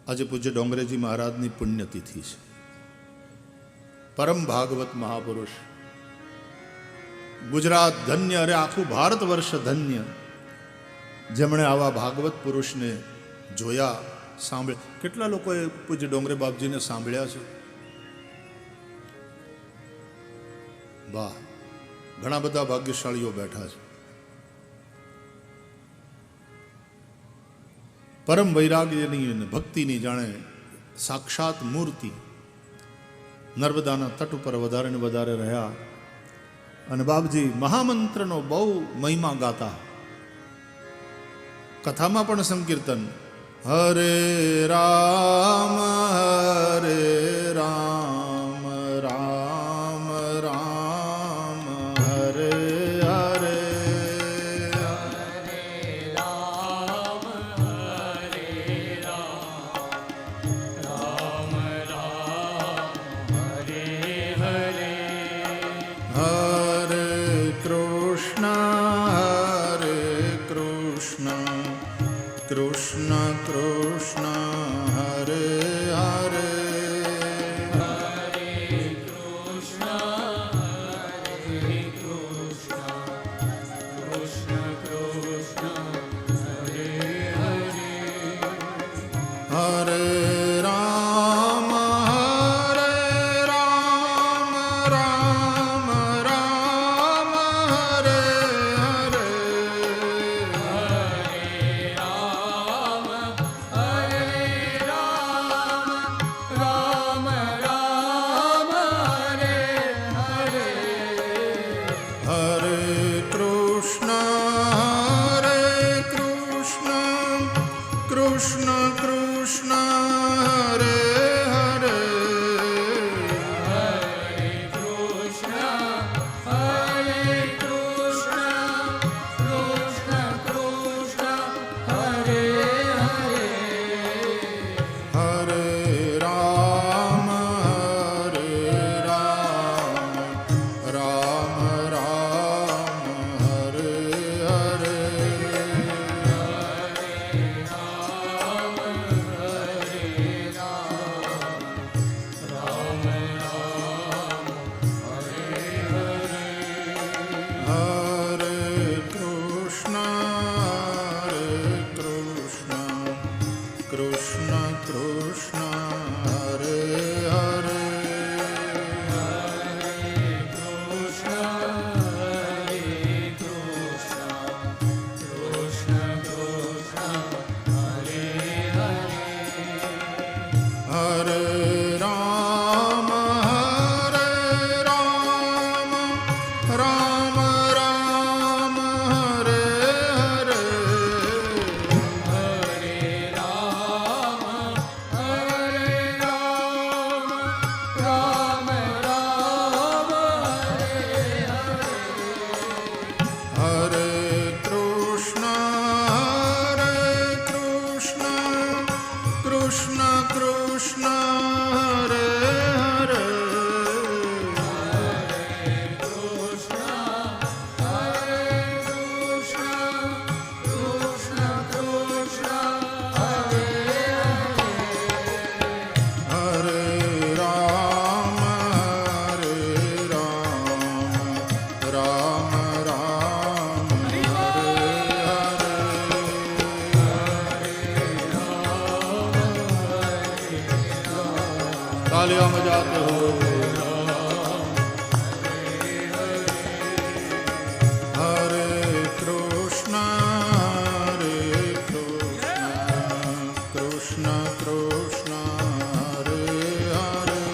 આજે પૂજ્ય ડોંગરેજી મહારાજની પુણ્યતિથિ છે. પરમ ભાગવત મહાપુરુષ, ગુજરાત ધન્ય, અરે આખું ભારત વર્ષ ધન્ય, જેમણે આવા ભાગવત પુરુષને જોયા, સાંભળ્યા. કેટલા લોકોએ પૂજ્ય ડોંગરે બાપજીને સાંભળ્યા છે? વાહ, ઘણા બધા ભાગ્યશાળીઓ બેઠા છે. પરમ વૈરાગ્યની અને ભક્તિની જાણે સાક્ષાત મૂર્તિ નર્મદાના તટ ઉપર વધારે ને વધારે રહ્યા. અને બાપજી મહામંત્રનો બહુ મહિમા ગાતા. કથામાં પણ સંકીર્તન, હરે રામ હરે રામ રામ રામ હરે હરે. કૃષ્ણ કૃષ્ણ હરે હરે, હરે કૃષ્ણ હરે કૃષ્ણ, કૃષ્ણ કૃષ્ણ હરે હરે. હરે રામ હરે રામ રામ રામ હરે હરે. કૃષ્ણ કૃષ્ણ હરે હરે, હરે કૃષ્ણ હરે કૃષ્ણ, કૃષ્ણ કૃષ્ણ હરે હરે. હરે રામ હરે રામ રામ રામ હરે હરે. કૃષ્ણ કૃષ્ણ હરે હરે, હરે કૃષ્ણ હરે કૃષ્ણ, કૃષ્ણ કૃષ્ણ હરે હરે. હરે રામ હરે રામ રામ રામ હરે હરે. કૃષ્ણ કૃષ્ણ હરે હરે, હરે કૃષ્ણ હરે કૃષ્ણ, કૃષ્ણ કૃષ્ણ હરે હરે. હરે રામ હરે રામ રામ રામ હરે હરે. तालियां बजाते हो. हरे कृष्ण कृष्ण कृष्ण हरे हरे.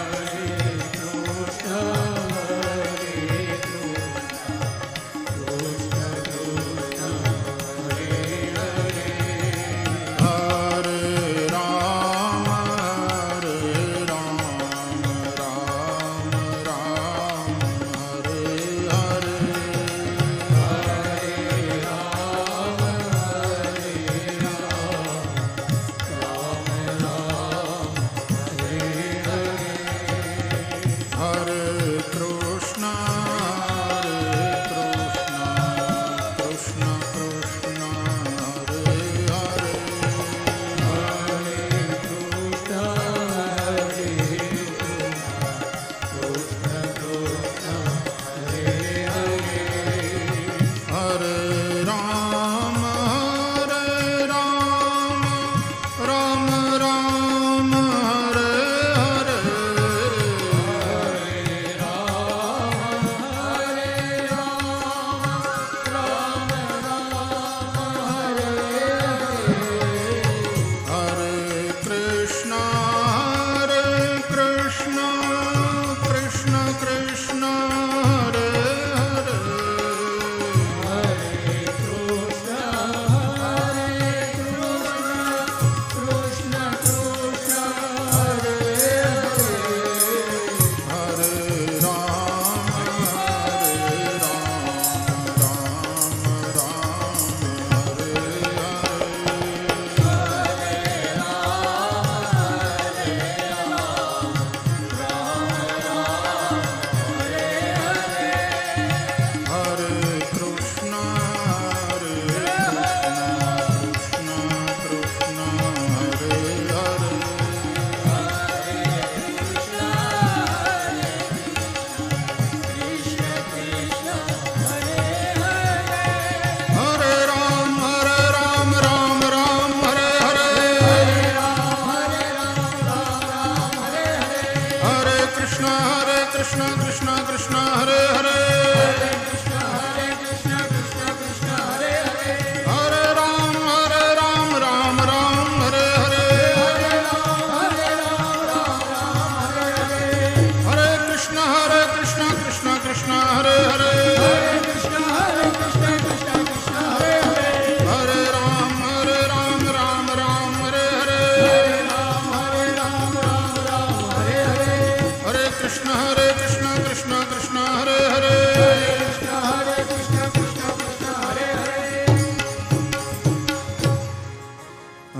हरे कृष्ण हरे कृष्ण, कृष्ण कृष्ण हरे हरे. हरे राम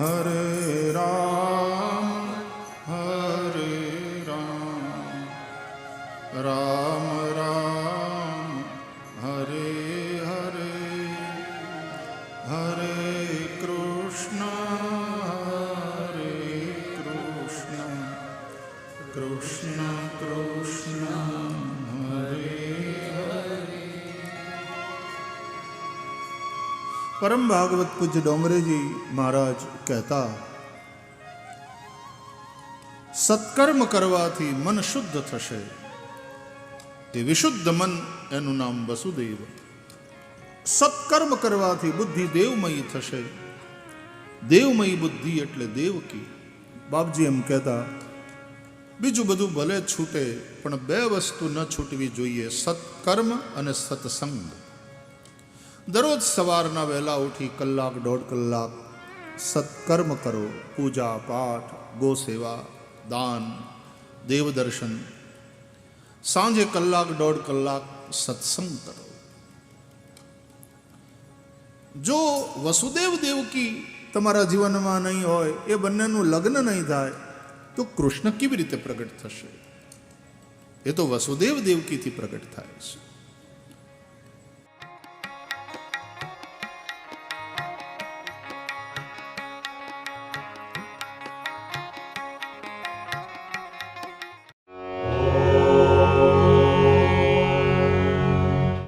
હરે રામ રામ રામ હરે હરે હરે કૃષ્ણ કૃષ્ણ કૃષ્ણ હરે હરે. પરમ ભાગવત પૂજ્ય ડોંગરેજી મહારાજ કહેતા, સત્કર્મ કરવાથી મન શુદ્ધ થશે. એ વિશુદ્ધ મન એનું નામ વસુદેવ. સત્કર્મ કરવાથી બુદ્ધિ દેવમયી થશે. દેવમયી બુદ્ધિ એટલે દેવકી. બાપજી એમ કહેતા, બીજું બધું ભલે છૂટે પણ બે વસ્તુ ન છૂટવી જોઈએ, સત્કર્મ અને સત્સંગ. દરરોજ સવારના વહેલા ઉઠી કલાક દોઢ કલાક સત્કર્મ કરો. પૂજા પાઠ, ગો સેવા, દાન, દેવદર્શન. સાંજે કલાક દોઢ કલાક સત્સંગ કરો. જો વસુદેવ દેવકી તમારા જીવનમાં નહીં હોય, એ બંનેનું લગ્ન નહીં થાય, તો કૃષ્ણ કેવી રીતે પ્રગટ થશે? એ તો વસુદેવ દેવકીથી પ્રગટ થાય છે.